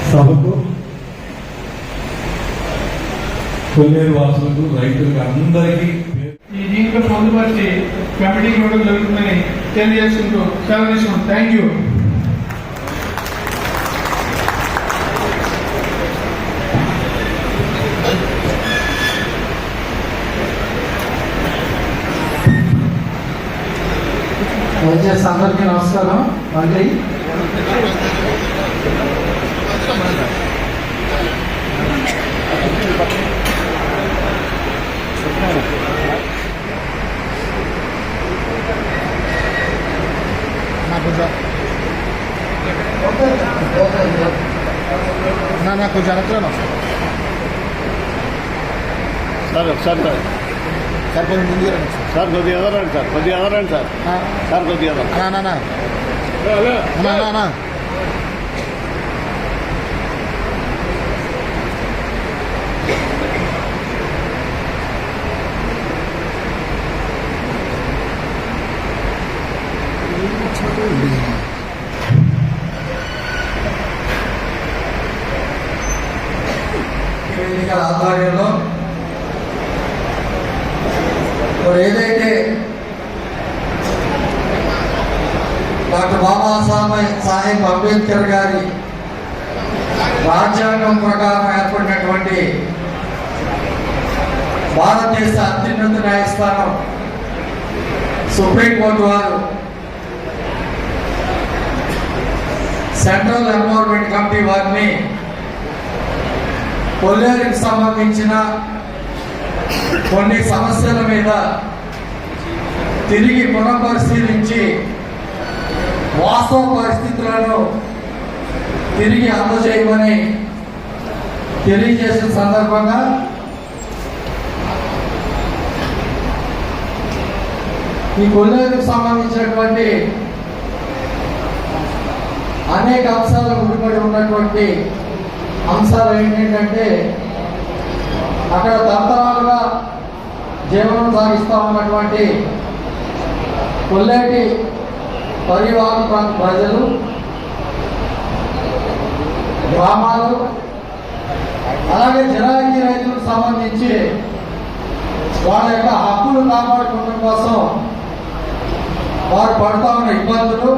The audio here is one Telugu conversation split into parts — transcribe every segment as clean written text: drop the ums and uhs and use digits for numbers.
సభకు కొల్లేరు వాసులకు రైతులకు అందరికీ ఈ దీంట్లో పొందుపరిచి కమిటీకి ఇవ్వడం జరుగుతుందని తెలియజేసుకుంటూ సెలవు తీసుకుంటాం. Thank you. దయచేసి అందరికీ నమస్కారం. మళ్ళీ నాకు జరగలేదు సార్. ఒకసారి సార్ కొంచెం ముందుగా రండి సార్. కొద్దిగా ఎదరండి సార్. కొద్దిగా ఎదరండి సార్. సార్ కొద్దిగా ఎదరా. ఎన్నికల ఆధ్వర్యంలో ఏదైతే డాక్టర్ బాబాసాహెబ్ అంబేద్కర్ గారి రాజ్యాంగం ప్రకారం ఏర్పడినటువంటి భారతదేశ అత్యున్నత న్యాయస్థానం సుప్రీంకోర్టు వారు సెంట్రల్ ఎన్విరాన్మెంట్ కమిటీ వారిని కొల్లేరుకి సంబంధించిన కొన్ని సమస్యల మీద తిరిగి పునఃపరిశీలించి వాస్తవ పరిస్థితులను తిరిగి అందజేయమని తెలియజేసిన సందర్భంగా ఈ కొల్లేరుకు సంబంధించినటువంటి అనేక అంశాలు ముడిపడి ఉన్నటువంటి అంశాలు ఏంటంటే అక్కడ తరతరాలుగా జీవనం సాగిస్తూ ఉన్నటువంటి కొల్లేటి పరివాహక ప్రాంత ప్రజలు, గ్రామాలు, అలాగే జిరాయితీ రైతులకు సంబంధించి వాళ్ళ యొక్క హక్కులు కాపాడుకోవడం కోసం వారు పడుతూ ఉన్న ఇబ్బందులు,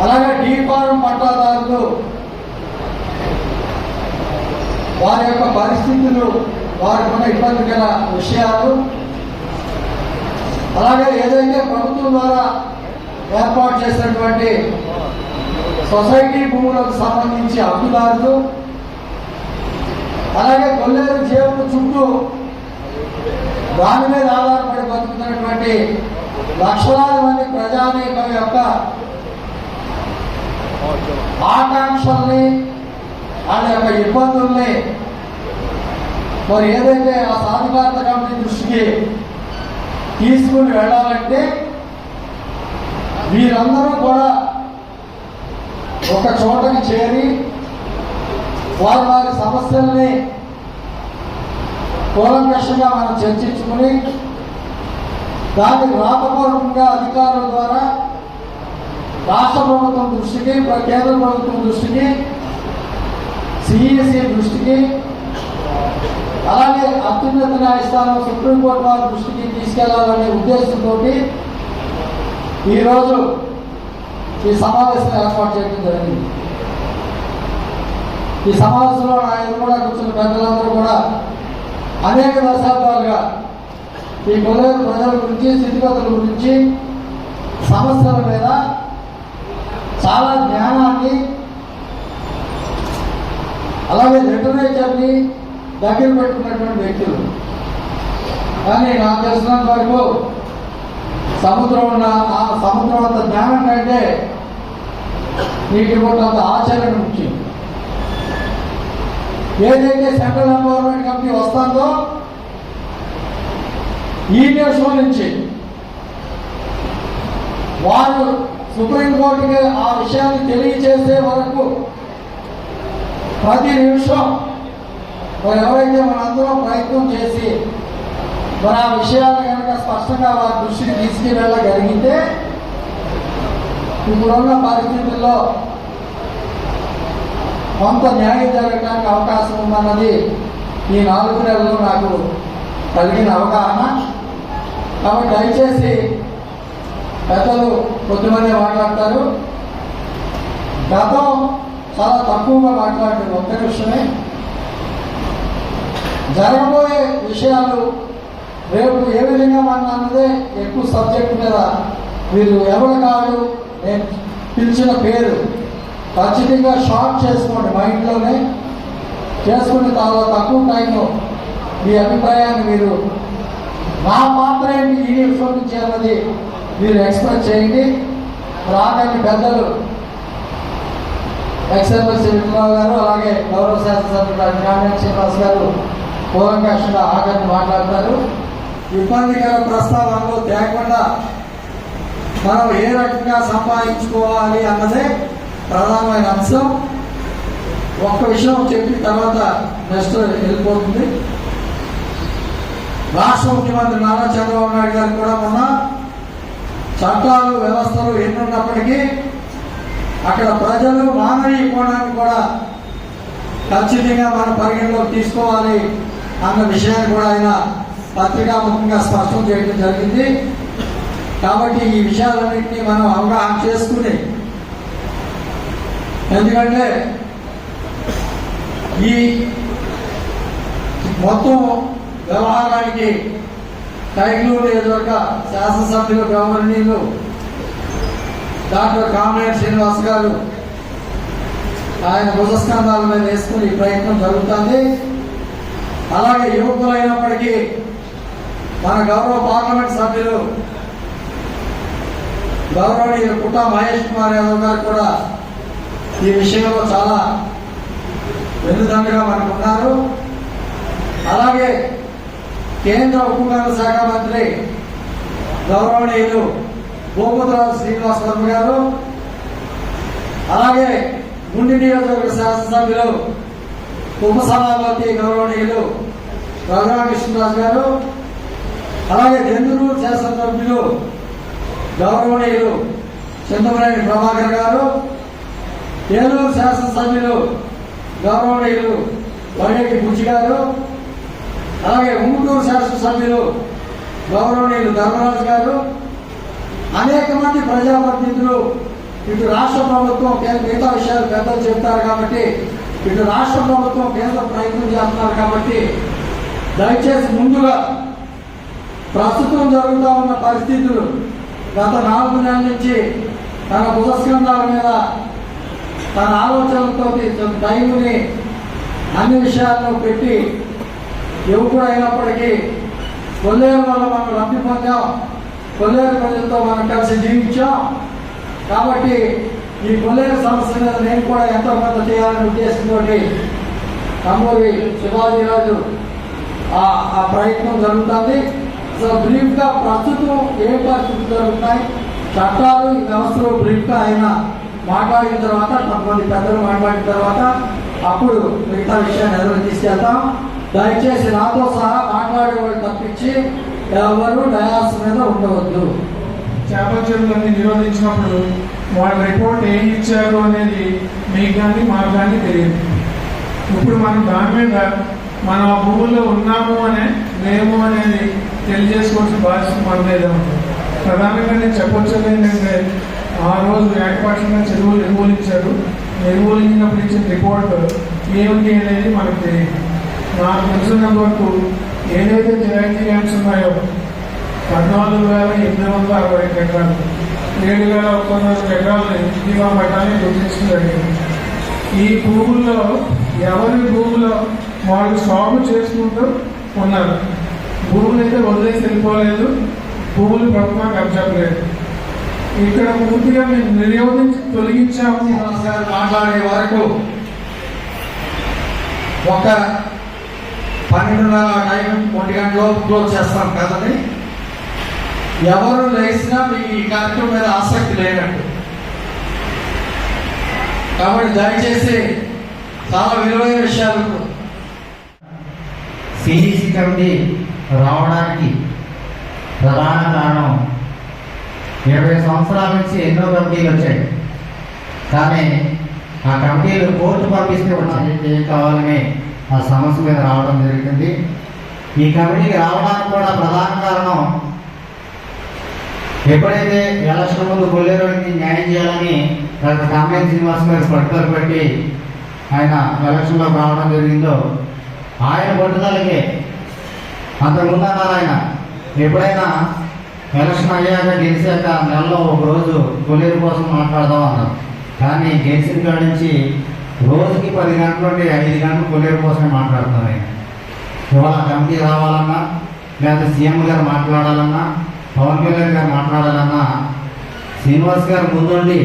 అలాగే డీ ఫారం పట్టాదారులు వారి యొక్క పరిస్థితులు, వారికి ఉన్న ఇబ్బందికర విషయాలు, అలాగే ఏదైతే ప్రభుత్వం ద్వారా ఏర్పాటు చేసినటువంటి సొసైటీ భూములకు సంబంధించి హక్కుదారులు, అలాగే కొల్లేరు జీవన చుట్టూ దాని మీద ఆధారపడి బతుకుతున్నటువంటి లక్షలాది మంది ప్రజానీకం యొక్క ఆకాంక్షల్ని, వాళ్ళ యొక్క ఇబ్బందుల్ని మరి ఏదైతే ఆ సాధికారత కమిటీ దృష్టికి తీసుకుని వెళ్ళాలంటే వీరందరూ కూడా ఒక చోటకి చేరి వారి వారి సమస్యల్ని కూలంకషంగా మనం చర్చించుకుని దానికి రాతపూర్వకంగా అధికారుల ద్వారా రాష్ట్ర ప్రభుత్వం దృష్టికి, కేంద్ర ప్రభుత్వం దృష్టికి, సిఈసి దృష్టికి, అలాగే అత్యున్నత న్యాయస్థానం సుప్రీంకోర్టు వారి దృష్టికి తీసుకెళ్లాలనే ఉద్దేశంతో ఈరోజు ఈ సమావేశం ఏర్పాటు చేయడం జరిగింది. ఈ సమావేశంలో నా ఎదురుగా కూర్చున్న పెద్దలందరూ కూడా అనేక దశాబ్దాలుగా ఈ కొల్లేరు ప్రజల గురించి, స్థితిగతుల గురించి, సమస్యల మీద చాలా జ్ఞానాన్ని, అలాగే లిటరేచర్ని దగ్గర పెట్టుకున్నటువంటి వ్యక్తులు. కానీ నాకు తెలిసినంత వరకు సముద్రం అంత జ్ఞానం కంటే నీటి అంత ఆచరణ ముఖ్యం. ఏదైతే సెంట్రల్ ఎన్విరాన్మెంట్ కమిటీ వస్తుందో ఈ దేశం నుంచి వారు సుప్రీంకోర్టుకి ఆ విషయాన్ని తెలియజేసే వరకు ప్రతి నిమిషం మరి ఎవరైతే మనందరం ప్రయత్నం చేసి మరి ఆ విషయాలు కనుక స్పష్టంగా వారి దృష్టికి తీసుకువెళ్ళగలిగితే ఇప్పుడున్న పరిస్థితుల్లో కొంత న్యాయం జరగడానికి అవకాశం ఉందన్నది ఈ 4 నెలల్లో నాకు కలిగిన అవగాహన. కాబట్టి దయచేసి పెద్దలు కొద్దిమంది మాట్లాడతారు. గతం చాలా తక్కువగా మాట్లాడారు. ఒక్క నిమిషమే. జరగబోయే విషయాలు రేపు ఏ విధంగా మన అన్నదే ఎక్కువ సబ్జెక్టు మీద వీళ్ళు ఎవరు కాదు నేను పిలిచిన పేరు ఖచ్చితంగా షార్ట్ చేసుకోండి, మైండ్లోనే చేసుకుని చాలా తక్కువ టైంలో మీ అభిప్రాయాన్ని మీరు నా పాత్ర ఏంటి ఈ విషయం నుంచి అన్నది మీరు ఎక్స్ప్రెస్ చేయండి. రాగండి పెద్దలు ఎక్స్ఎంఎల్సీ విష్ణురావు గారు, అలాగే గౌరవ శాసనసభ్యులు జ్ఞానేంద్ర శ్రీనివాస్ గారు పూర్వంగా ఆగని మాట్లాడతారు. ఇబ్బందికర ప్రస్తావనలు తేకుండా మనం ఏ రకంగా సంపాదించుకోవాలి అన్నదే ప్రధానమైన అంశం. ఒక్క విషయం చెప్పిన తర్వాత నెక్స్ట్ వెళ్ళిపోతుంది. రాష్ట్ర ముఖ్యమంత్రి నారా చంద్రబాబు నాయుడు గారు కూడా మొన్న చట్టాలు వ్యవస్థలు ఎన్నున్నప్పటికీ అక్కడ ప్రజలు మానవీయ కోణాన్ని కూడా ఖచ్చితంగా మన పరిగణలోకి తీసుకోవాలి అన్న విషయాన్ని కూడా ఆయన పత్రికాముఖంగా స్పష్టం చేయడం జరిగింది. కాబట్టి ఈ విషయాలన్నింటినీ మనం అవగాహన చేసుకుని, ఎందుకంటే ఈ మొత్తం వ్యవహారానికి కైకలూరు నియోజకవర్గ శాసనసభ్యులు గవర్నీయులు డాక్టర్ కామరేడ్ శ్రీనివాస్ గారు ఆయన భుజస్కంధాల మీద వేసుకుని ఈ ప్రయత్నం జరుగుతుంది. అలాగే యువకులైనప్పటికీ మన గౌరవ పార్లమెంట్ సభ్యులు గౌరవనీయులు పుట్టా మహేష్ కుమార్ యాదవ్ గారు కూడా ఈ విషయంలో చాలా వెన్నుదండగా మనకున్నారు. అలాగే కేంద్ర ఉక్కు గనుల శాఖ మంత్రి గౌరవనీయులు భూపతిరాజు శ్రీనివాస్ వర్మ గారు, అలాగే గుండి నియోజకవర్గ శాసనసభ్యులు ఉపసభాపతి గౌరవనీయులు రఘురామకృష్ణరాజు గారు, అలాగే దెందులూరు శాసనసభ్యులు గౌరవనీయులు చింతమనేని ప్రభాకర్ గారు, ఏలూరు శాసనసభ్యులు గౌరవనీయులు వడేటి బుజ్జి గారు, అలాగే ఉంగుటూరు శాసనసభ్యులు గౌరవనీయులు ధర్మరాజు గారు, అనేక మంది ప్రజాప్రతినిధులు ఇటు రాష్ట్ర ప్రభుత్వం మిగతా విషయాలు పెద్దలు చెప్తారు కాబట్టి ఇటు రాష్ట్ర ప్రభుత్వం కేంద్ర ప్రయత్నం చేస్తున్నారు కాబట్టి దయచేసి ముందుగా ప్రస్తుతం జరుగుతూ ఉన్న పరిస్థితులు గత 4 నెలల నుంచి తన భుజస్కంధాల మీద తన ఆలోచనలతో టైంని అన్ని విషయాలను పెట్టి యువకుడు అయినప్పటికీ కొల్లేరు వల్ల మనం లబ్ధి పొందాం, కొల్లేరు ప్రజలతో మనం కలిసి జీవించాం. కాబట్టి ఈ కొల్లేరు సమస్య మీద నేను కూడా ఎంతో కొంత చేయాలనే ఉద్దేశంతో కమ్మూరి శివాజీరాజు ఆ ప్రయత్నం జరుగుతుంది. సో బ్రీఫ్గా ప్రస్తుతం ఏ పరిస్థితులు జరుగుతున్నాయి, చట్టాలు ఈ వ్యవస్థలో బ్రీఫ్గా ఆయన మాట్లాడిన తర్వాత కొంతమంది పెద్దలు మాట్లాడిన తర్వాత అప్పుడు మిగతా విషయాన్ని ఎదురు తీసుకెళ్తాం. దయచేసి నాతో సహా మాట్లాడేవాళ్ళు తప్పించి ఎవరు డయాస్ మీద ఉండవద్దు. చేపల చెరువులన్నీ నిరోధించినప్పుడు వాళ్ళ రిపోర్ట్ ఏం ఇచ్చారు అనేది మీకు కానీ మాకు కానీ తెలియదు. ఇప్పుడు మనం దాని మీద మనం ఆ భూముల్లో ఉన్నాము అనే లేము అనేది తెలియజేసుకోవాల్సిన బాధ్యత మన మీద ఉంది. ప్రధానంగా నేను చెప్పొచ్చేది ఏంటంటే ఆ రోజు ఏకపక్షంగా చెరువులు నిర్మూలించారు. నిర్మూలించినప్పుడు ఇచ్చిన రిపోర్ట్ ఏమిటి అనేది మనకు తెలియదు. నాకు తెలిసినంత వరకు ఏదైతే జైంట్ ల్యాండ్స్ ఉన్నాయో 14,860 ఎకరాలు, 7,100 ఎకరాలు జీవా పట్టాన్ని గుర్తించడం జరిగింది. ఈ భూముల్లో ఎవరి భూములో వాళ్ళు సాగు చేసుకుంటూ ఉన్నారు. భూములు అయితే వదిలేసి వెళ్ళిపోలేదు, భూములు ప్రభుత్వం కబ్జాలేదు. ఇక్కడ పూర్తిగా మేము నిరోధించి తొలగించాము. మాట్లాడే వరకు ఒక 12:30 టైం 1 గంటలో క్లోజ్ చేస్తాం కదండి. ఎవరు లేచినా మీకు ఈ కార్యక్రమం మీద ఆసక్తి లేనట్టు. కాబట్టి దయచేసి చాలా విలువైన విషయాలు సిఈసి కమిటీ రావడానికి ప్రధాన కారణం 20 సంవత్సరాల నుంచి ఎన్నో కమిటీలు వచ్చాయి, కానీ ఆ కమిటీలు కోర్టు పంపిస్తే వచ్చాయి. ఏం కావాలని ఆ సమస్య మీద రావడం జరిగింది. ఈ కమిటీకి రావడానికి కూడా ప్రధాన కారణం, ఎప్పుడైతే ఎలక్షన్ ముందు కొల్లేరుకి న్యాయం చేయాలని డాక్టర్ కామినేని శ్రీనివాస్ గారు పట్టుదల పెట్టి ఆయన ఎలక్షన్లోకి రావడం జరిగిందో, ఆయన పట్టుదలకే అంతకుముందు అన్నారు ఆయన, ఎప్పుడైనా ఎలక్షన్ అయ్యాక గెలిచాక నెలలో ఒక రోజు కొల్లేరు కోసం మాట్లాడదాం అన్నారు. కానీ గెలిచిన కాడి నుంచి రోజుకి 10 గంటల నుండి 5 గంటలు కొల్లేరు కోసమే మాట్లాడుతున్నారు ఆయన. ఇవాళ కమిటీ రావాలన్నా, లేదా సీఎం గారు మాట్లాడాలన్నా, పవన్ కళ్యాణ్ గారు మాట్లాడాలన్నా శ్రీనివాస్ గారు ముందుండి,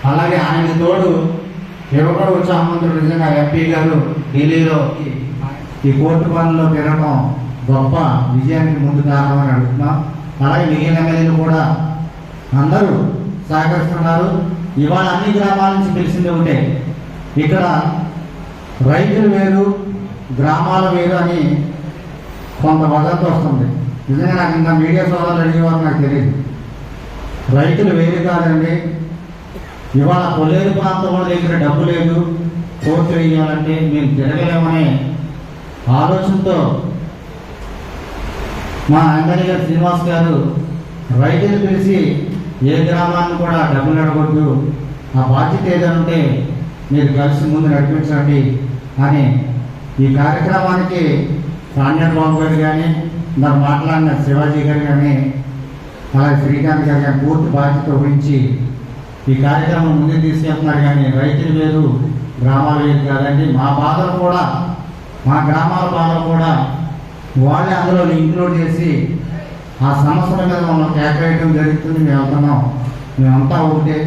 అలాగే ఆయన తోడు యువకుడు ఉత్సాహవంతుడు నిజంగా ఎంపీ గారు ఢిల్లీలో ఈ కోర్టు పనుల్లో తిరగడం గొప్ప విజయానికి ముందు కారణమని అడుగుతున్నాం. అలాగే మిగిలిన ఎమ్మెల్యేలు కూడా అందరూ సహకరిస్తున్నారు. ఇవాళ అన్ని గ్రామాల నుంచి పిలిచింది ఉంటే ఇక్కడ రైతులు వేరు, గ్రామాలు వేరు అని కొంత వదంతి వస్తుంది. నిజంగా నాకు ఇంకా మీడియా సోదరులు అడిగేవారు నాకు తెలియదు. రైతులు వేరు కాదండి. ఇవాళ కొల్లేరు ప్రాంతంలో దగ్గర డబ్బు లేదు, కోర్టు వేయాలంటే మేము తిరగలేమనే ఆలోచనతో మా ఎమ్మెల్యే గారు శ్రీనివాస్ గారు రైతులు పిలిచి ఏ గ్రామాన్ని కూడా డబ్బులు అడగొద్దు, ఆ బాధ్యత ఏదంటే మీరు కలిసి ముందు నడిపించండి అని ఈ కార్యక్రమానికి రాణ్యాడ్ బాబు గారు కానీ, నాకు మాట్లాడిన శివాజీ గారు కానీ, అలాగే శ్రీకాంత్ గారు కానీ పూర్తి బాధ్యత వహించి ఈ కార్యక్రమం ముందుకు తీసుకెళ్తున్నారు. కానీ రైతులు వేరు, గ్రామాలు వేరు కాదండి. మా బాధలు కూడా, మా గ్రామాల బాధలు కూడా వాళ్ళే అందులో ఇంక్లూడ్ చేసి ఆ సమస్యల మీద మనం కేటాయడం జరుగుతుంది. మేము వెళ్తున్నాం, మేమంతా ఒకటే.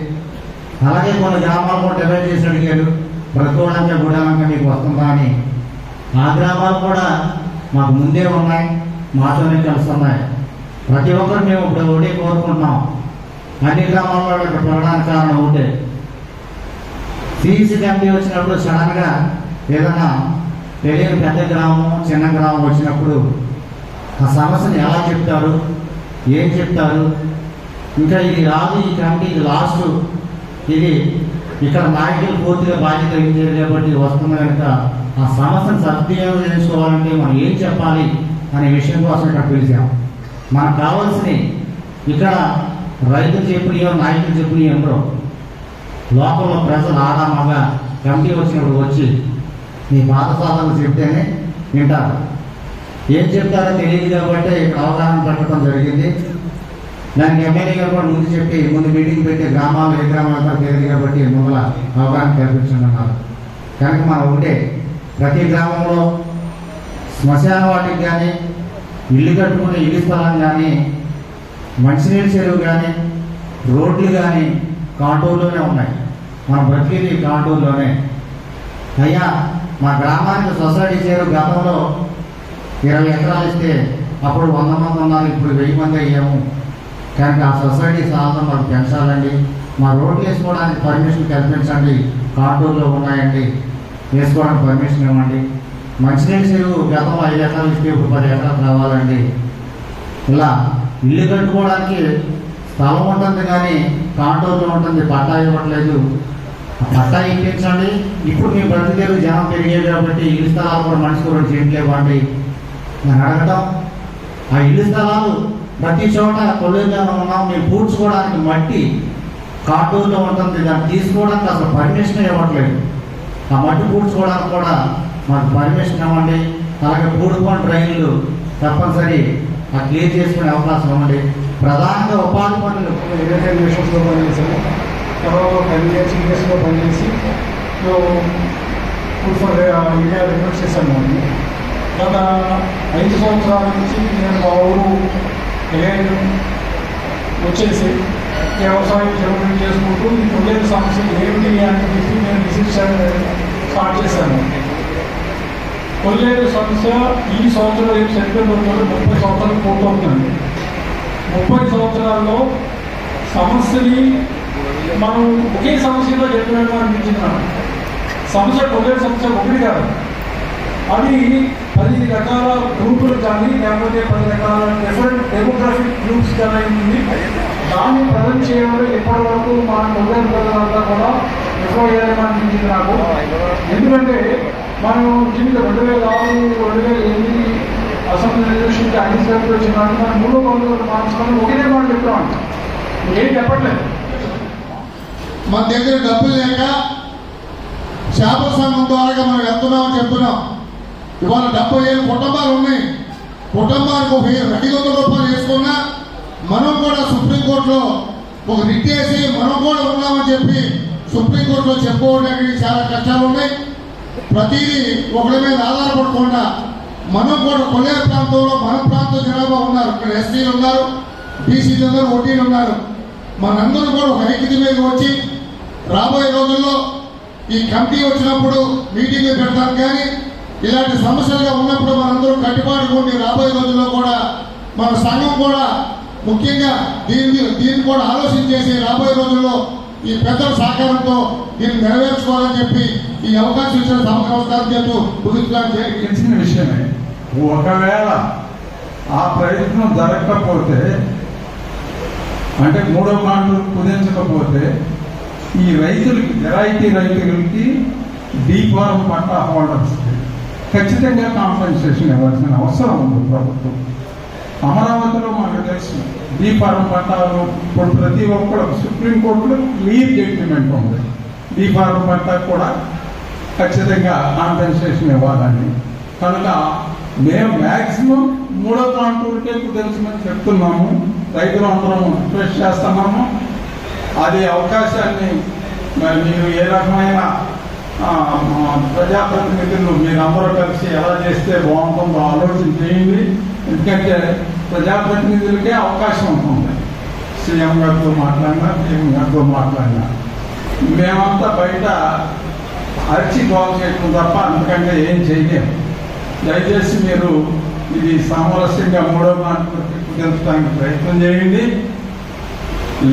అలాగే కొన్ని గ్రామాలు కూడా డివైడ్ చేసి అడిగారు, బ్రతుకోవడానికి గుడాలంగా మీకు వస్తుందా అని. ఆ గ్రామాలు కూడా మాకు ముందే ఉన్నాయి, మాతోనే కలుస్తున్నాయి. ప్రతి ఒక్కరు మేము ఇప్పుడు ఒకటే కోరుకుంటున్నాం. అన్ని గ్రామాల్లో ఇక్కడ పెరగడానికి కారణం ఒకటే, సిఇసి కమిటీ వచ్చినప్పుడు సడన్గా ఏదైనా తెలియని పెద్ద గ్రామం, చిన్న గ్రామం వచ్చినప్పుడు ఆ సమస్యను ఎలా చెప్తారు, ఏం చెప్తారు, ఇంకా ఇది రాదు, ఈ కమిటీ ఇది లాస్ట్, ఇది ఇక్కడ నాయకులు పూర్తిగా బాధ్యత వహించారు కాబట్టి వస్తుంది కనుక ఆ సమస్యను సద్వినియోగం చేసుకోవాలంటే మనం ఏం చెప్పాలి అనే విషయం కోసం ఇక్కడ పిలిచాం. మనకు కావాల్సినవి ఇక్కడ రైతులు చెప్పినయో నాయకులు చెప్పినయో ఎందరో లోకంలో ప్రజలు ఆడామగా కమిటీ వచ్చినప్పుడు వచ్చి మీ బాధ సాధనలు చెప్తేనే వింటారు. ఏం చెప్తారో తెలియదు కాబట్టి ఇక్కడ అవగాహన పెట్టడం జరిగింది. దానికి ఎమ్మెల్యే గారు కూడా ముందు చెప్పి ముందు మీటింగ్ పెట్టి గ్రామాలు ఏ గ్రామాలు తెలియదు కాబట్టి ముందర అవగాహన కల్పించమన్నారు. కనుక మనం ఒకటే, ప్రతి గ్రామంలో శ్మశాన వాటికి కానీ, ఇల్లు కట్టుకునే ఇల్లు స్థలం కానీ, మంచినీళ్ళ చెరువు కానీ, రోడ్లు కానీ కాంటూరులోనే ఉన్నాయి. మనం బ్రతికేది కాంటూరులోనే. అయ్యా మా గ్రామానికి సొసైటీ చెరువు గతంలో 20 ఎకరాలు ఇస్తే అప్పుడు 100 మంది ఉన్నారు, ఇప్పుడు 1000 మంది అయ్యాము. కనుక ఆ సొసైటీ సాధన మాకు పెంచాలండి. మా రోడ్లు వేసుకోవడానికి పర్మిషన్ కల్పించండి, కాంటూరులో ఉన్నాయండి, వేసుకోవడానికి పర్మిషన్ ఇవ్వండి. మంచినీళ్ళ చెరువు గతంలో 5 ఎకరాలు ఇస్తే ఇప్పుడు 10 ఎకరాలు రావాలండి. ఇలా ఇల్లు కట్టుకోవడానికి స్థలం ఉంటుంది కానీ కాంటూరులో ఉంటుంది, పట్టా ఇవ్వట్లేదు. ఆ పట్టా ఇప్పించండి. ఇప్పుడు మీ బ్రతికేరు జనం పెరిగేది కాబట్టి ఇల్లు స్థలాలు కూడా మనిషికి 2 సెంట్లు ఇవ్వండి అని అడగటం. ఆ ఇల్లు స్థలాలు ప్రతి చోట కొల్లేరులో ఉన్నాం, మేము పూడ్చుకోవడానికి మట్టి కాంటూరులో ఉంటుంది, దాన్ని తీసుకోవడానికి అసలు పర్మిషన్ ఇవ్వట్లేదు. ఆ మట్టి పూడ్చుకోవడానికి కూడా మాకు పర్మిషన్ ఇవ్వండి. అలాగే పూడుకొని డ్రైన్లు తప్పనిసరి ఆ క్లియర్ చేసుకునే అవకాశం ఇవ్వండి. ప్రధానంగా ఉపాధి పనులు 25 మిషన్స్లో పనిచేసాము. తర్వాత 10 ఇయర్స్ ఇండస్ట్రీలో పనిచేసి ఫుడ్ ఫర్ ఇండియా రిక్రూట్ చేశాను. గత 5 సంవత్సరాల నుంచి నేను మా ఊరు వచ్చేసి వ్యవసాయం డెవలప్మెంట్ చేసుకుంటూ ఈ కొల్లేరు సమస్య ఏమిటి అని చెప్పి నేను రిసెర్చ్ స్టార్ట్ చేశాను. కొల్లేరు సమస్య ఈ సంవత్సరం రేపు సెప్టెంబర్లో 30 సంవత్సరాలు పూర్తవుతుంది. 30 సంవత్సరాల్లో సమస్యని మనం ఒకే సమస్యలో చెప్పలేమో అనిపించింది. సమస్య కొల్లేరు సమస్య ఒకటి కాదు, అది 10 రకాల గ్రూపులు కానీ లేకపోతే 10 రకాల డిఫరెంట్ డెమోగ్రాఫిక్ గ్రూప్స్ కానీ ఉంది. దాన్ని ప్రజెంట్ చేయడంలో ఇప్పటి వరకు మన మొదలైన ప్రజలంతా కూడా విఫలమనిపించింది నాకు. ఎందుకంటే మనం దీనికి 2006, 2008 అసెంబ్లీ రెజల్యూషన్కి అంగీకరించి వచ్చినాక మనం 3 కాంటూర్ మార్చుకొని ఒకటే మాట చెప్తామంట, ఏం చెప్పట్లేదు. మన దగ్గర డబ్బులు లేక చేపల సంఘం ద్వారా మనం వెళ్తున్నామని చెప్తున్నాం. ఇవాళ 75 కుటుంబాలు ఉన్నాయి. కుటుంబానికి ఒక 500 రూపాయలు వేసుకున్నా మనం కూడా సుప్రీంకోర్టులో ఒక రిట్ వేసి మనం కూడా ఉన్నామని చెప్పి సుప్రీంకోర్టులో చెప్పుకోవడానికి చాలా కష్టాలు ఉన్నాయి. ప్రతిదీ ఒకరి మీద ఆధారపడకుండా మనం కూడా కొల్లేరు ప్రాంతంలో మన ప్రాంత జనాభా ఉన్నారు. ఇక్కడ ఎస్సీలు ఉన్నారు, బీసీలు ఉన్నారు, ఓటీలు ఉన్నారు. మనందరూ కూడా ఒక ఐక్యత మీద వచ్చి రాబోయే రోజుల్లో ఈ కమిటీ వచ్చినప్పుడు మీటింగ్లు పెడతాం. కానీ ఇలాంటి సమస్యలుగా ఉన్నప్పుడు మనందరూ కట్టుబాటు ఉండి రాబోయే రోజుల్లో కూడా మన సంఘం కూడా ముఖ్యంగా దీన్ని కూడా ఆలోచించేసి రాబోయే రోజుల్లో ఈ పెద్దల సహకారంతో దీన్ని నెరవేర్చుకోవాలని చెప్పి ఈ అవకాశం ఇచ్చిన నమస్కారం చేస్తూ ముగించడానికి తెలిసిన విషయమే. ఒకవేళ ఆ ప్రయత్నం జరగకపోతే, అంటే 3వ కాంటూర్ కుదించకపోతే ఈ రైతులకి, వెరైటీ రైతులకి డీఫార్మ్ పట్టా హోల్డర్స్కి ఖచ్చితంగా కాంపెన్సేషన్ ఇవ్వాల్సిన అవసరం ఉంది ప్రభుత్వం. అమరావతిలో మనకు తెలుసు డీఫార్మ్ పట్టాలు ఇప్పుడు ప్రతి ఒక్కరు సుప్రీంకోర్టులో క్లియర్ జడ్జిమెంట్ ఉంది. డీఫార్మ్ పట్టా కూడా ఖచ్చితంగా కాంపెన్సేషన్ ఇవ్వాలని. కనుక మేము మ్యాక్సిమం 3వ కాంటూర్కే కుదించమని చెప్తున్నాము. రైతులు అందరం రిక్వెస్ట్ చేస్తున్నాము. అది అవకాశాన్ని మరి మీరు ఏ రకమైన ప్రజాప్రతినిధులు మీరందరూ కలిసి ఎలా చేస్తే బాగుంటుందో ఆలోచన చేయండి. ఎందుకంటే ప్రజాప్రతినిధులకే అవకాశం ఉంటుంది. సీఎం గారితో మాట్లాడినా, సీఎం గారితో మాట్లాడినా మేమంతా బయట అరిచి గోల్ చేయడం తప్ప అందుకంటే ఏం చేయలేము. దయచేసి మీరు ఇది సామరస్యంగా 3వ కాంటూర్కి కుదించడానికి ప్రయత్నం చేయండి.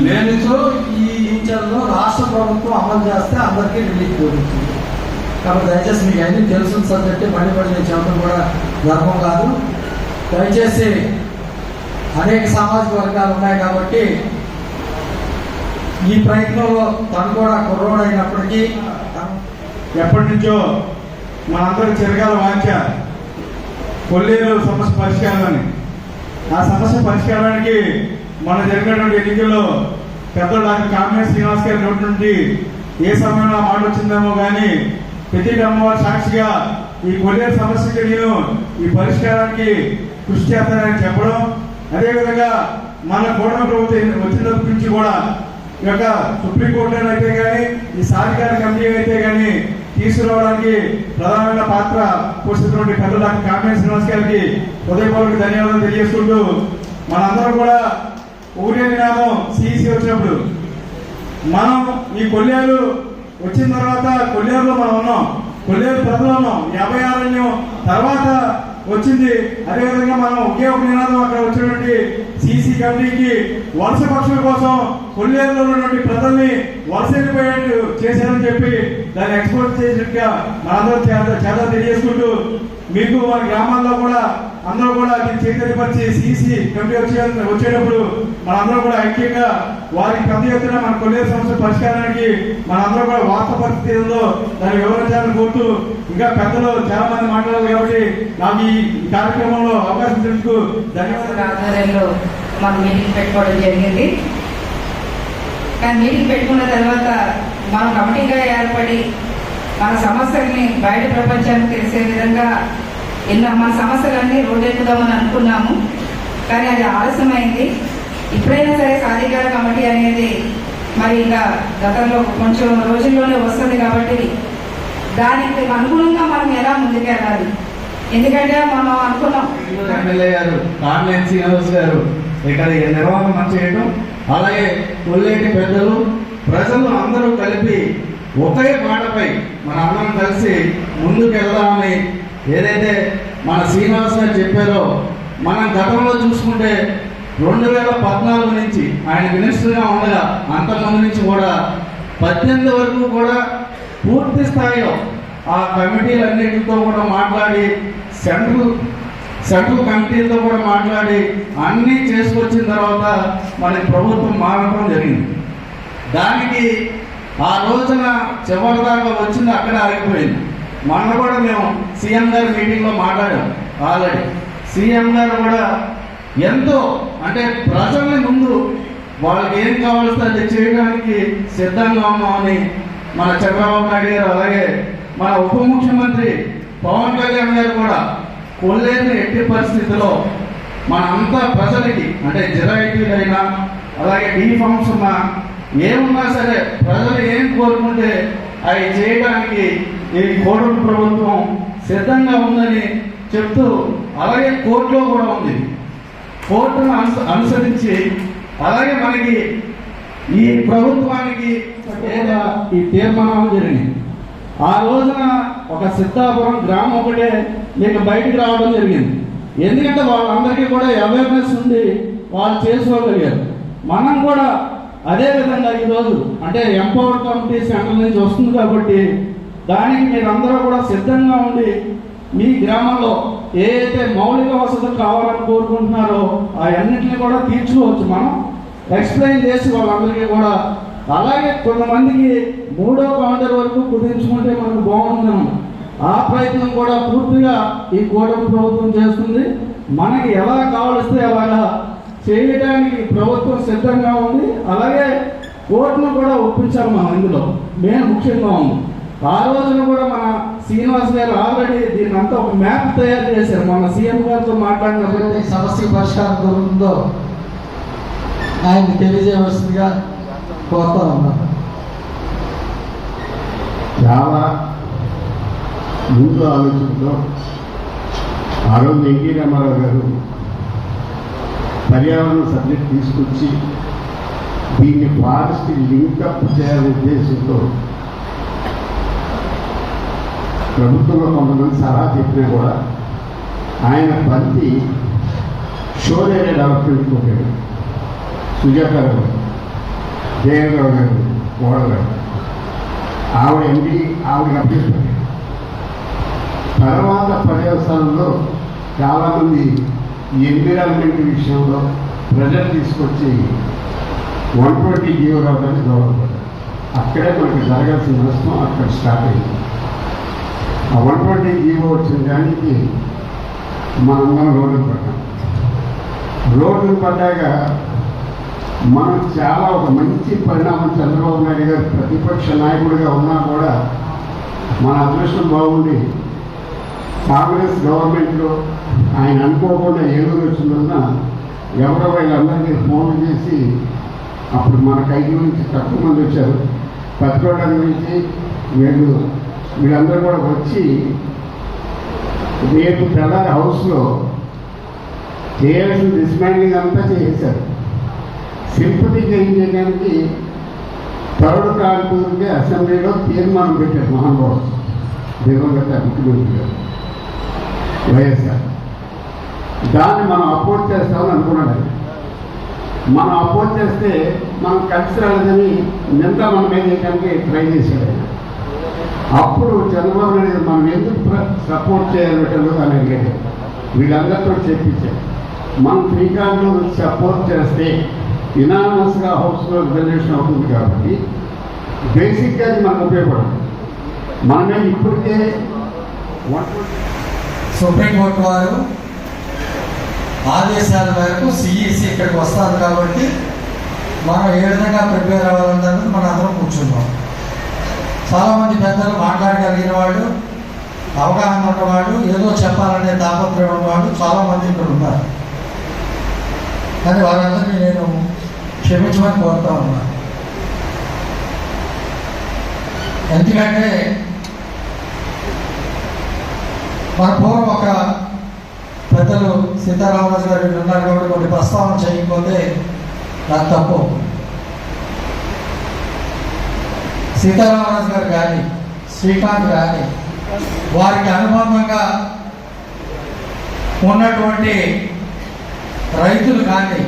లేనిచో ఈ ఇంచల్లో రాష్ట్ర ప్రభుత్వం అమలు చేస్తే అందరికీ రిలీఫ్ జరుగుతుంది. కాబట్టి దయచేసి మీకు అన్ని తెలుసు సబ్జెక్ట్ మళ్ళీ నేను చెప్పడం కూడా గర్వం కాదు. దయచేసి అనేక సామాజిక వర్గాలు ఉన్నాయి కాబట్టి ఈ ప్రయత్నంలో తను కూడా కుర్రోడు అయినప్పటికీ ఎప్పటి నుంచో మనందరూ చిరకాల వాంఛ కొల్లేరు సమస్య పరిష్కారాన్ని. ఆ సమస్య పరిష్కారానికి మన జరిగినటువంటి ఎన్నికల్లో పెద్దలు డాక్టర్ కామినేని శ్రీనివాస్ గారి నోటి నుండి ఏ సమయంలో మాట వచ్చిందేమో కానీ ప్రతి అమ్మవారి సాక్షిగా ఈ కొల్లేరు సమస్యకి నేను ఈ పరిష్కారానికి కృషి చేస్తానని చెప్పడం, అదేవిధంగా మన కూటమి ప్రభుత్వం వచ్చినప్పటి నుంచి కూడా ఈ యొక్క సుప్రీంకోర్టులో అయితే కానీ ఈ సాధికార కమిటీ అయితే కానీ తీసుకురావడానికి ప్రధానమైన పాత్ర పోషిస్తున్నటువంటి పెద్దలు డాక్టర్ కామినేని శ్రీనివాస్ గారికి హృదయపూర్వక ధన్యవాదాలు తెలియజేసుకుంటూ మనందరం కూడా ఊరే నినాదం సిఇసి వచ్చినప్పుడు మనం ఈ కొల్లేరు వచ్చిన తర్వాత కొల్లేరులో మనం ఉన్నాం, కొల్లేరు ప్రజలు ఉన్నాం. 56 తర్వాత వచ్చింది. అదేవిధంగా మనం ఒకే ఒక నినాదం అక్కడ వచ్చినటువంటి సిసి కమిటీకి వలస పక్షుల కోసం కొల్లేరులో ఉన్నటువంటి ప్రజల్ని వలస వెళ్ళిపోయేట్టు చేశారని చెప్పి దాన్ని ఎక్స్పోర్ట్ చేసినట్టుగా మనందరూ చాలా తెలియజేసుకుంటూ మీకు మన గ్రామాల్లో కూడా అందరూ కూడా దీన్ని చైతన్యపరిచి సిసి కమిటీ వచ్చేటప్పుడు మనందరూ కూడా ఐక్యంగా వారికి పెద్ద ఎత్తున మన కొల్లేరు సమస్య పరిష్కారానికి మనందరూ కూడా వాస్తవ పరిస్థితుల్లో దాన్ని వివరించాలని కోరుతూ ఇంకా పెద్దలు చాలా మంది మాట్లాడారు కాబట్టి నాకు ఈ కార్యక్రమంలో అవకాశం ఇచ్చినందుకు ధన్యవాదాలు. ఆధ్వర్యంలో మాకు మీటింగ్ పెట్టుకోవడం జరిగింది. కానీ మీటింగ్ పెట్టుకున్న తర్వాత మనం కమిటీగా ఏర్పడి మన సమస్యల్ని బయట ప్రపంచానికి తెలిసే విధంగా మన సమస్యలన్నీ రోడ్డెక్కుదామని అనుకున్నాము. కానీ అది ఆలస్యమైంది. ఇప్పుడైనా సరే సాధికార కమిటీ అనేది మరి ఇంకా గతంలో కొంచెం రోజుల్లోనే వస్తుంది కాబట్టి దానికి అనుగుణంగా మనం ఎలా ముందుకెళ్ళాలి. ఎందుకంటే మనం అనుకున్నాం ఎమ్మెల్యే గారు కామినేని శ్రీనివాస్ గారు ఇక్కడ నిర్వహణ చేయడం, అలాగే కొల్లేటి పెద్దలు ప్రజలు అందరూ కలిపి ఒకే మాటపై మన అందరం కలిసి ముందుకు వెళ్దామని ఏదైతే మన శ్రీనివాస్ గారు చెప్పారో, మనం గతంలో చూసుకుంటే 2014 నుంచి ఆయన మినిస్టర్గా ఉండగా అంతకుముందు నుంచి కూడా 18 వరకు కూడా పూర్తి స్థాయిలో ఆ కమిటీలన్నింటితో కూడా మాట్లాడి సెంట్రల్ కమిటీలతో కూడా మాట్లాడి అన్నీ చేసుకొచ్చిన తర్వాత మరి ప్రభుత్వం మారడం జరిగింది. దానికి ఆ రోజున చివరి దాకా వచ్చింది అక్కడే ఆగిపోయింది. మొన్న కూడా మేము సీఎం గారి మీటింగ్లో మాట్లాడాం. ఆల్రెడీ సీఎం గారు కూడా ఎంతో అంటే ప్రజల్ని ముందు వాళ్ళకి ఏం కావాల్సి అది చేయడానికి సిద్ధంగా ఉన్నామని మన చంద్రబాబు నాయుడు గారు, అలాగే మన ఉప ముఖ్యమంత్రి పవన్ కళ్యాణ్ గారు కూడా కొల్లేరుని ఎట్టి పరిస్థితిలో మనంతా ప్రజలకి అంటే జిరాయితీలైనా అలాగే డీఫామ్స్ ఉన్నా ఏమున్నా సరే ప్రజలు ఏం కోరుకుంటే అవి చేయడానికి ఈ కోడూరు ప్రభుత్వం సిద్ధంగా ఉందని చెప్తూ, అలాగే కోర్టులో కూడా ఉంది. కోర్టును అనుసరించి అలాగే మనకి ఈ ప్రభుత్వానికి ఈ తీర్మానం జరిగింది. ఆ రోజున ఒక సిద్ధాపురం గ్రామం ఒకటే మీకు బయటికి రావడం జరిగింది. ఎందుకంటే వాళ్ళందరికీ కూడా అవేర్నెస్ ఉంది, వాళ్ళు చేసుకోగలిగారు. మనం కూడా అదే విధంగా ఈరోజు అంటే ఎంపవర్ కమిటీ సెంటర్ నుంచి వస్తుంది కాబట్టి దానికి మీరందరూ కూడా సిద్ధంగా ఉండి మీ గ్రామంలో ఏ అయితే మౌలిక వసతులు కావాలని కోరుకుంటున్నారో అవన్నింటినీ కూడా తీర్చుకోవచ్చు. మనం ఎక్స్ప్లెయిన్ చేసి వాళ్ళందరికీ కూడా, అలాగే కొంతమందికి 3వ కౌంటర్ వరకు కుదించుకుంటే మనకు బాగుంటుంది. ఆ ప్రయత్నం కూడా పూర్తిగా ఈ కూటమి ప్రభుత్వం చేస్తుంది. మనకి ఎలా కావలిస్తే అలాగా చేయడానికి ప్రభుత్వం సిద్ధంగా ఉంది. అలాగే కోర్టును కూడా ఒప్పించాలి మనం. ఇందులో మేము ముఖ్యంగా ఉంది. ఆ రోజున కూడా మన శ్రీనివాస్ గారు ఆల్రెడీ దీన్ని అంతా ఒక మ్యాప్ తయారు చేశారు. మన సీఎం గారితో మాట్లాడినప్పుడు ఈ సమస్య పరిష్కారం దొరుకుతుందో ఆయన తెలియజేయవలసిందిగా కోరుతా ఉన్నారు. చాలా ముందు ఆలోచనతో ఆ రోజు ఎన్టీ రామారావు గారు పర్యావరణ సబ్జెక్ట్ తీసుకొచ్చి దీన్ని ఫారెస్ట్ లింకప్ చేయాలనే ఉద్దేశంతో ప్రభుత్వంలో కొంతమంది సలహా చెప్పినా కూడా ఆయన బంతి షోర్ ఏరియా డెవలప్మెంట్కి పోయాడు. సుజాత గారు, జయరావు గారు, కోడగారు, ఆవిడ ఎంపీ, ఆవిడకి అభ్యర్థి. తర్వాత పర్యవసానంలో చాలామంది ఎన్విరాన్మెంట్ విషయంలో ప్రజలు తీసుకొచ్చి 120 జీవో రావడానికి దోహదపడ్డారు. అక్కడే మనకి జరగాల్సిన నష్టం అక్కడ స్టార్ట్ అయింది. ఆ 120 జీవో వచ్చిన దానికి మనందరం రోడ్డు పడ్డాం. రోడ్డు పడ్డాక మనం చాలా ఒక మంచి పరిణామం చంద్రబాబు నాయుడు గారు ప్రతిపక్ష నాయకుడిగా ఉన్నా కూడా మన అదృష్టం బాగుండి కాంగ్రెస్ గవర్నమెంట్లో ఆయన అనుకోకుండా ఏలూరు వచ్చిందన్న ఎవరో వీళ్ళందరికీ ఫోన్ చేసి అప్పుడు మన ఖైదీ నుంచి తక్కువ మంది వచ్చారు. పత్రికోవడం నుంచి వీళ్ళందరూ కూడా వచ్చి రేపు తెల్లారి హౌస్లో చేయాల్సిన డిస్మాండింగ్ అంతా చేసేశారు. సింపతి గెయిన్ చేయడానికి థర్డ్ కాన్పూర్కి అసెంబ్లీలో తీర్మానం పెట్టారు మహానుభావుడు దివంగత ముఖ్యమంత్రి గారు వైఎస్ఆర్. దాన్ని మనం అపోజ్ చేస్తామని అనుకున్నాడు. మనం అపోజ్ చేస్తే మనం కలిసి రాలేదని నింద మన మీద చేయడానికి ట్రై చేశాడు ఆయన. అప్పుడు చంద్రబాబు నాయుడు మనం ఎందుకు సపోర్ట్ చేయాలంటారు అని అడిగాడు. వీళ్ళందరితో చెప్పించారు. మనం శ్రీకాంత్లో సపోర్ట్ చేస్తే ఇనానమస్గా హౌస్లో రిజర్వేషన్ అవుతుంది కాబట్టి బేసిక్గా అది మనకు ఉపయోగపడుతుంది. మనమే ఇప్పటికే సుప్రీంకోర్టు వారు ఆదేశాల మేరకు సిఈసి ఇక్కడికి వస్తారు కాబట్టి మనం ఏ విధంగా ప్రిపేర్ అవ్వాలన్నది మనం అందరం కూర్చున్నాం. చాలామంది పెద్దలు మాట్లాడగలిగిన వాళ్ళు, అవగాహన ఉన్నవాళ్ళు, ఏదో చెప్పాలనే తాపత్రయం ఉన్నవాళ్ళు చాలామంది ఇక్కడ ఉన్నారు. కానీ వారందరినీ నేను క్షమించమని కోరుతా ఉన్నాను. ఎందుకంటే మన పూర్వం ఒక పెద్దలు సీతారామరాజు గారు ఉన్నారు కాబట్టి కొన్ని ప్రస్తావన చేయకపోతే నాకు తప్పు. సీతారామరాజు గారు కానీ శ్రీకాంత్ కానీ వారికి అనుబంధంగా ఉన్నటువంటి రైతులు కానీ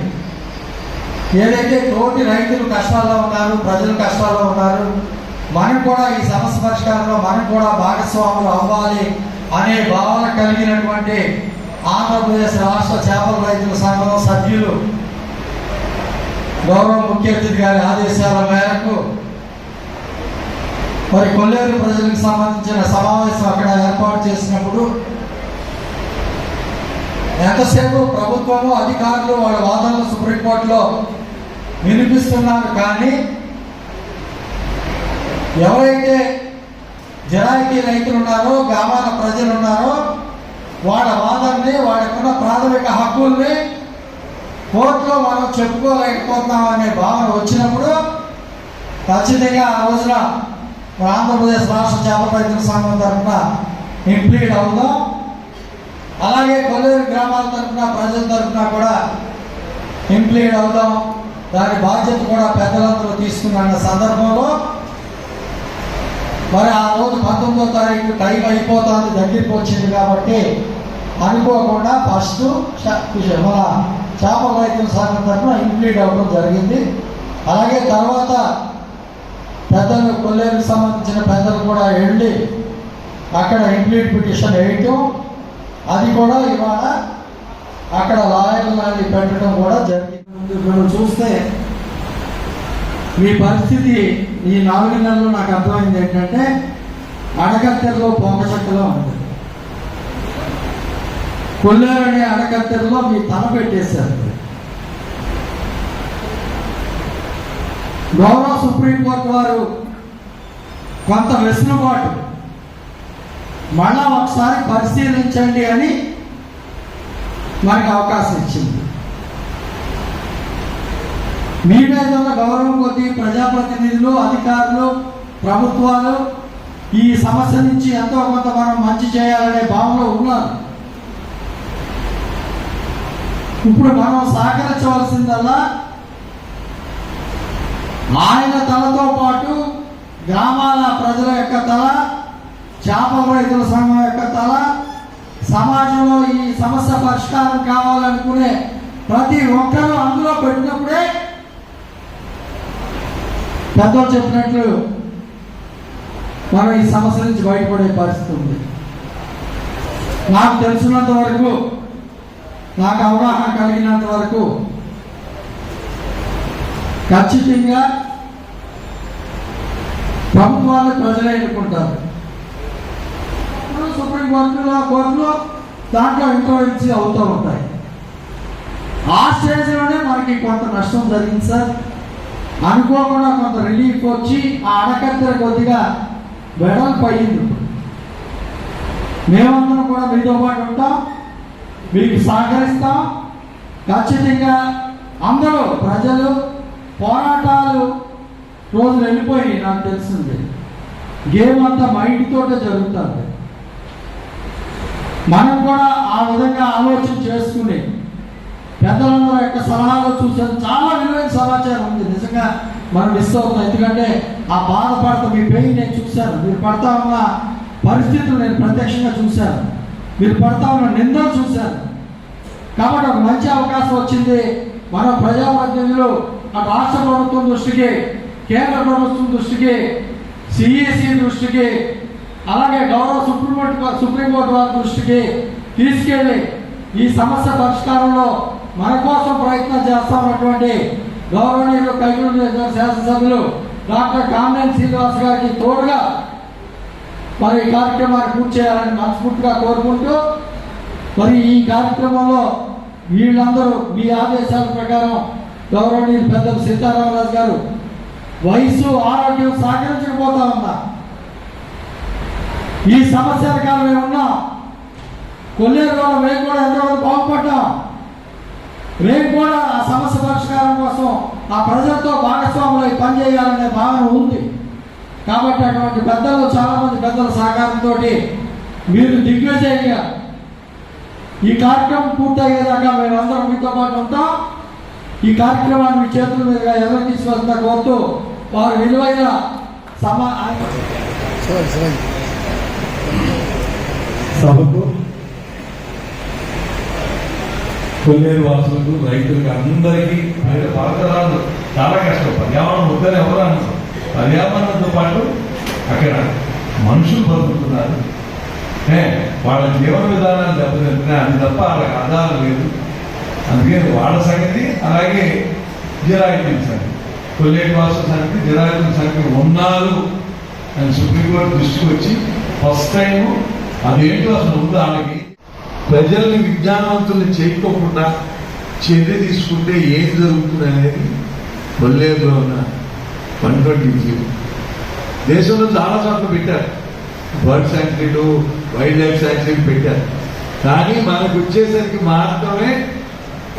ఏదైతే తోటి రైతులు కష్టాల్లో ఉన్నారు, ప్రజలు కష్టాల్లో ఉన్నారు, మనం కూడా ఈ సమస్య పరిష్కారంలో మనం కూడా భాగస్వాములు అవ్వాలి అనే భావన కలిగినటువంటి ఆంధ్రప్రదేశ్ రాష్ట్ర చేపల రైతుల సంఘం సభ్యులు గౌరవ ముఖ్య అతిథి గారి ఆదేశాల మేరకు మరి కొల్లేరు ప్రజలకు సంబంధించిన సమావేశం అక్కడ ఏర్పాటు చేసినప్పుడు ఎంతసేపు ప్రభుత్వము అధికారులు వాళ్ళ వాదనలు సుప్రీంకోర్టులో వినిపిస్తున్నారు, కానీ ఎవరైతే జరాయితీ రైతులు ఉన్నారో, గ్రామాల ప్రజలు ఉన్నారో, వాళ్ళ వాదనని, వాళ్ళకున్న ప్రాథమిక హక్కుల్ని కోర్టులో మనం చెప్పుకోలేకపోతున్నాం అనే భావన వచ్చినప్పుడు ఖచ్చితంగా ఆ రోజున ఆంధ్రప్రదేశ్ రాష్ట్ర చేపల రైతుల సంఘం తరఫున ఇంప్లీడ్ అవుదాం. అలాగే కొల్లేరు గ్రామాల తరఫున, ప్రజల తరఫున కూడా ఇంప్లీడ్ అవుదాం. దాని బాధ్యత కూడా పెద్దలందరూ తీసుకున్న సందర్భంలో మరి ఆ రోజు 19వ తారీఖు టైం అయిపోతుంది, దగ్గరికి వచ్చింది కాబట్టి అనుకోకుండా ఫస్ట్ మన చేపల రైతుల సంఘం తరఫున ఇంప్లీడ్ అవ్వడం జరిగింది. అలాగే తర్వాత పెద్దలు, కొల్లేరుకు సంబంధించిన పెద్దలు కూడా వెళ్ళి అక్కడ ఇంప్లీడ్ పిటిషన్ వేయటం, అది కూడా ఇవాళ అక్కడ లాయర్లని పెట్టడం కూడా జరిగింది. మనం చూస్తే మీ పరిస్థితి ఈ 4 నెలలు నాకు అర్థమైంది ఏంటంటే అడకత్తెరలో పొంగచక్కలో ఉంది. కొల్లేరు అనే అడకత్తెరలో మీ తల పెట్టేశారు. గౌరవ సుప్రీంకోర్టు వారు కొంత వెసులుబాటు మళ్ళా ఒకసారి పరిశీలించండి అని మనకు అవకాశం ఇచ్చింది. మీ మీద ఉన్న గౌరవం కొద్దీ ప్రజాప్రతినిధులు, అధికారులు, ప్రభుత్వాలు ఈ సమస్య నుంచి ఎంతో కొంత మనం మంచి చేయాలనే భావనలో ఉన్నారు. ఇప్పుడు మనం సహకరించవలసిందల్లా ఆయన తలతో పాటు గ్రామాల ప్రజల యొక్క తల, చేపల రైతుల సంఘం యొక్క తల, సమాజంలో ఈ సమస్య పరిష్కారం కావాలనుకునే ప్రతి ఒక్కరూ అందులో పెట్టినప్పుడే పెద్దలు చెప్పినట్లు మనం ఈ సమస్య నుంచి బయటపడే పరిస్థితి ఉంది. నాకు తెలిసినంత వరకు, నాకు అవగాహన కలిగినంత వరకు ఖచ్చితంగా ప్రభుత్వాన్ని ప్రజలే ఎన్నుకుంటారు. సుప్రీంకోర్టులో దాంట్లో ఇంటర్వెన్సీ అవుతూ ఉంటాయి. ఆ స్టేజ్లోనే మనకి కొంత నష్టం జరిగింది సార్. అనుకోకుండా కొంత రిలీఫ్ వచ్చి ఆ అడకత్తెర కొద్దిగా వెడల్పు అయ్యింది. మేమందరం కూడా మీతో పాటు ఉంటాం, మీకు సహకరిస్తాం. ఖచ్చితంగా అందరూ ప్రజలు పోరాటాలు రోజులు వెళ్ళిపోయి నాకు తెలిసింది. గేమ్ అంతా మైండ్ తోటే జరుగుతుంది. మనం కూడా ఆ విధంగా ఆలోచన చేసుకుని పెద్దలందరూ యొక్క సలహాలు చూసాను. చాలా విలువైన సమాచారం ఉంది. నిజంగా మనం మిస్ అవుతున్నాం. ఎందుకంటే ఆ బాధపడతా మీ పెయిన్ నేను చూశాను. మీరు పడతా ఉన్న పరిస్థితులు నేను ప్రత్యక్షంగా చూశాను. మీరు పడతా ఉన్న నిందలు చూశాను. కాబట్టి ఒక మంచి అవకాశం వచ్చింది. మన ప్రజాప్రతినిధులు ఆ రాష్ట్ర ప్రభుత్వం దృష్టికి, కేంద్ర ప్రభుత్వం దృష్టికి, సిఈసి దృష్టికి, అలాగే గౌరవ సుప్రీంకోర్టు వారి దృష్టికి తీసుకెళ్ళి ఈ సమస్య పరిష్కారంలో మన కోసం ప్రయత్నం చేస్తామన్నటువంటి గౌరవనీయులు కైగూరు శాసనసభ్యులు డాక్టర్ కామినేని శ్రీనివాస్ గారికి తోడుగా మరి ఈ కార్యక్రమాన్ని పూర్తి చేయాలని మనస్ఫూర్తిగా కోరుకుంటూ, మరి ఈ కార్యక్రమంలో వీళ్ళందరూ మీ ఆదేశాల ప్రకారం గౌరవనీయులు పెద్దలు సీతారామరాజు గారు వయసు, ఆరోగ్యం సహకరించకపోతా ఉన్నా ఈ సమస్యల కాలం మేము ఉన్నాం. కొల్లేరులో మేము కూడా ఎంతవరకు బాగుపడ్డాం. మేము కూడా ఆ సమస్య పరిష్కారం కోసం ఆ ప్రజలతో భాగస్వాములై పనిచేయాలనే భావన ఉంది. కాబట్టి అటువంటి పెద్దలు, చాలామంది పెద్దల సహకారంతో మీరు దిగ్విజయంగా ఈ కార్యక్రమం పూర్తయ్యేదాకా మేమందరం మీతో పాటు ఉంటాం. ఈ కార్యక్రమాన్ని మీ చేతుల మీదుగా ఎవరు తీసుకొస్తా కోరుతూ వారు విలువైన సభకు, కొల్లేరు వాసులకు, రైతులకు అందరికీ భారతరాలు చాలా కష్టం. పర్యావరణం వద్దని ఎవరు అన్నారు. పర్యావరణంతో పాటు అక్కడ మనుషులు బతుకుతున్నారు. వాళ్ళ జీవన విధానాన్ని దెబ్బతింటున్నా అది తప్ప వాళ్ళకి ఆధారం లేదు. అందుకని వాళ్ళ సంగతి, అలాగే జిరాయితీల సంగతి, కొల్లేటి వాసుల సంగతి, జిరాయితీల సంగతి ఉన్నారు అని సుప్రీంకోర్టు దృష్టికి వచ్చి ఫస్ట్ టైం అదేంటో అసలు ఉంది వాళ్ళకి. ప్రజల్ని విజ్ఞానవంతుల్ని చేయకోకుండా చర్య తీసుకుంటే ఏం జరుగుతుంది అనేది కొల్లేరులో ఉన్న 120 దేశంలో చాలా చోట్ల పెట్టారు, బర్డ్ శాంక్చురీలు, వైల్డ్ లైఫ్ శాంక్చురీలు పెట్టారు. కానీ మనకు వచ్చేసరికి మాత్రమే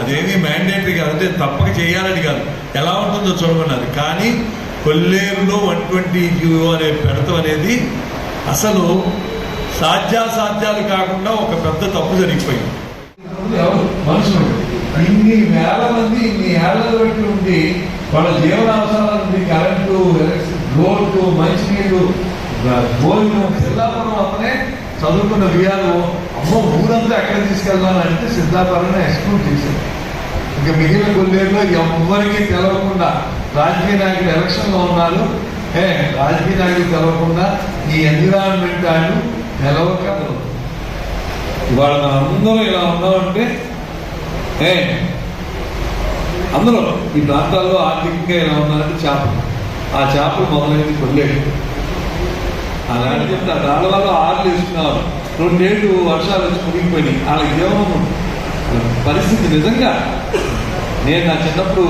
అదేమీ మ్యాండేటరీ కాదు, అంటే తప్పక చేయాలని కాదు, ఎలా ఉంటుందో చూడమన్నది. కానీ కొల్లేరులో 120 అనే పెడతం అనేది అసలు సాధ్యాసాధ్యాలు కాకుండా ఒక పెద్ద తప్పు జరిగిపోయింది. మనుషులు ఇన్ని వేల మంది ఇన్ని ఏళ్ల బట్టి ఉండి వాళ్ళ జీవనావసరాల నుండి కరెంటు, రోడ్డు, మంచినీళ్ళు, భోజనం, సిద్ధాపురం అతనే చదువుకున్న వియాలు అమ్మో ఊరంతా ఎక్కడ తీసుకెళ్దానంటే సిద్ధాపురం ఎక్స్క్లూడ్ చేశారు. ఇంకా మిగిలిన కొల్లేరులో ఎవరికి తెలవకుండా రాజకీయ నాయకులు ఎలక్షన్లో ఉన్నారు, రాజకీయ నాయకులు తెలవకుండా ఈ ఎన్విరాన్మెంట్ వాళ్ళు తెలవక ఇవాళ మనందరం ఇలా ఉన్నామంటే అందరూ ఈ ప్రాంతాల్లో ఆర్థికంగా ఎలా ఉన్నారంటే చేపలు, ఆ చేపలు మొదలైంది కొల్లేరు. అలాంటి చెప్తారు రాళ్ళలో ఆర్లు వేసుకున్నారు, 2 ఏళ్ళు వర్షాలు వచ్చి ముగిపోయినాయి. వాళ్ళ జీవనం పరిస్థితి నిజంగా నేను నా చిన్నప్పుడు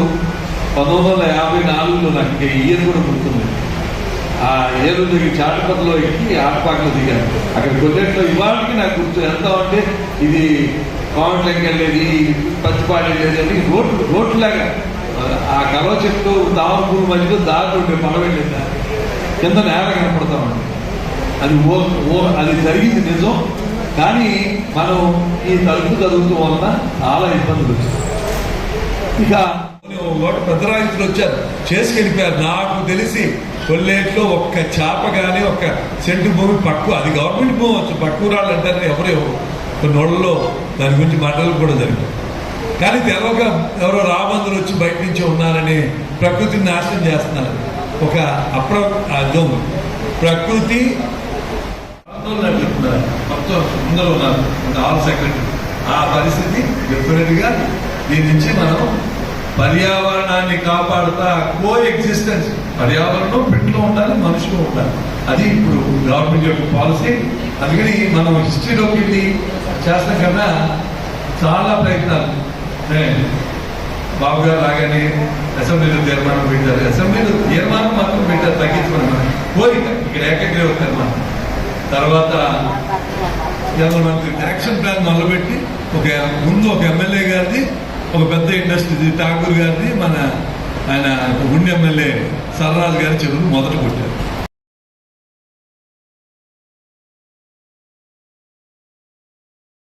1954లో నాకు ఇయర్ కూడా గుర్తుంది. ఆ ఏరు దిగి చాటపతిలో ఎక్కి ఆటపాకలో దిగాను. అక్కడ కొల్లేట్లో ఇవాళకి నాకు గుర్తు ఎంత అంటే ఇది కోమట్లకి వెళ్ళేది, పచ్చిపాడు వెళ్ళేది అని రోడ్లాగా ఆ కలవ చెట్టు దావపూర్ మధ్యలో దారి ఉండే పడవెళ్ళింది, కింద నేల కనపడతామండి. అది అది జరిగింది నిజం. కానీ మనం ఈ తలుపు చదువుతూ వలన చాలా ఇబ్బందులు వచ్చాయి. ఇక పెద్ద రైతులు వచ్చారు, చేసుకెళ్ళిపోయారు. నాకు తెలిసి కొల్లేట్లో ఒక్క చేప కానీ ఒక్క సెంటు భూమి పక్కు, అది గవర్నమెంట్ భూమి వచ్చు, పక్కురాళ్ళు అంటారు ఎవరు కొన్ని నోళ్ళలో దాని గురించి మాటలు కూడా జరిగాయి. కానీ తెలవక ఎవరో రాబందులు వచ్చి బయట నుంచి ఉన్నారని ప్రకృతిని నాశనం చేస్తున్నారు. ఒక అర్థం ప్రకృతి మొత్తం అందరూ ఉన్నారు, ఆల్ సెక్రటరీ. ఆ పరిస్థితి డెఫినెట్గా దీని నుంచి మనం పర్యావరణాన్ని కాపాడుతా కో ఎగ్జిస్టెన్స్, పర్యావరణం పెట్టులో ఉండాలి, మనుషులు ఉండాలి. అది ఇప్పుడు గవర్నమెంట్ యొక్క పాలసీ. అందుకని మనం హిస్టరీలోకి వెళ్ళి చేస్తాం కన్నా చాలా ప్రయత్నాలు. బాబు గారు లాగానే అసెంబ్లీలో తీర్మానం పెట్టారు, అసెంబ్లీలో తీర్మానం మాత్రం పెట్టారు తగ్గించమని కోరిక, ఇక్కడ ఏకగ్రీవ తీర్మానం. తర్వాత మనకి యాక్షన్ ప్లాన్ మొదలుపెట్టి ముందు ఒక ఎమ్మెల్యే గారిది, ఒక పెద్ద ఇండస్ట్రీ ఠాకూర్ గారిది, ఆయన గుండె ఎమ్మెల్యే సర్రాజు గారి చెరువును మొదలు కొట్టారు.